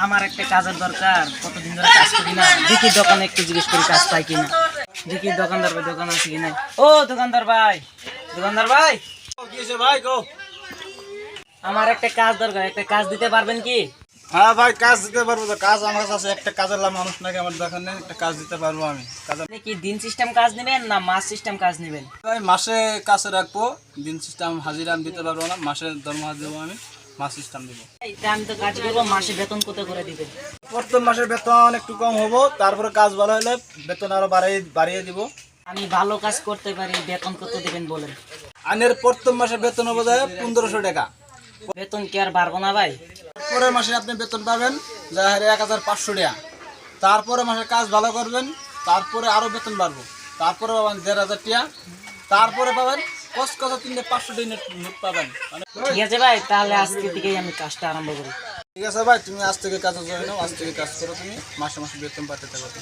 আমার একটা কাজের দরকার, কতদিন ধরে কাজ করি না। দেখি দোকানে একটু জিজ্ঞেস করি কাজ পাই কিনা। দেখি দোকানদার ভাই দোকান আছে কিনা। ও দোকানদার ভাই, দোকানদার ভাই, কি হয়েছে ভাই গো? আমার একটা কাজ দরকার, একটা কাজ দিতে পারবেন কি? হ্যাঁ ভাই, কাজ দিতে পারবো তো। কাজ আমার কাছে আছে, একটা কাজের মানুষ নাকি আমার দোকানে, একটা কাজ দিতে পারবো আমি। আপনি কি দিন সিস্টেম কাজ নেবেন না মাস সিস্টেম কাজ নেবেন? ভাই মাসে কাছে রাখবো, দিন সিস্টেম হাজিরা আমি দিতে পারবো না। মাসে দরমা দেবো আমি, মাস সিস্টেম দেবো। আমি তো কাজ করবো, মাসে বেতন কত করে দিবেন? প্রথম মাসের বেতন একটু কম হবো, তারপরে কাজ ভালো হলে বেতন আরো বাড়িয়ে দিব। আমি ভালো কাজ করতে পারি, বেতন কত দিবেন বলেন? আনের প্রথম মাসে বেতন হবো যায় 1500 টাকা। বেতন কি আর বাড়বো না ভাই? পরের মাসে আপনি বেতন পাবেন যা 1500 টাকা। তারপরে মাসে কাজ ভালো করবেন, তারপরে আরো বেতন বাড়বো, তারপরে পাবেন 1500 টাকা। তারপরে পাবেন কষ্ট 500 টাকা নোট পাবেন। ঠিক আছে ভাই, তাহলে আজকে থেকেই আমি কাজটা আরম্ভ করি। ঠিক আছে ভাই, তুমি আজ থেকে কাজে জয়েন হও, আজ থেকে কাজ করো, তুমি মাসে মাসে বেতন পাঠাতে পারবে।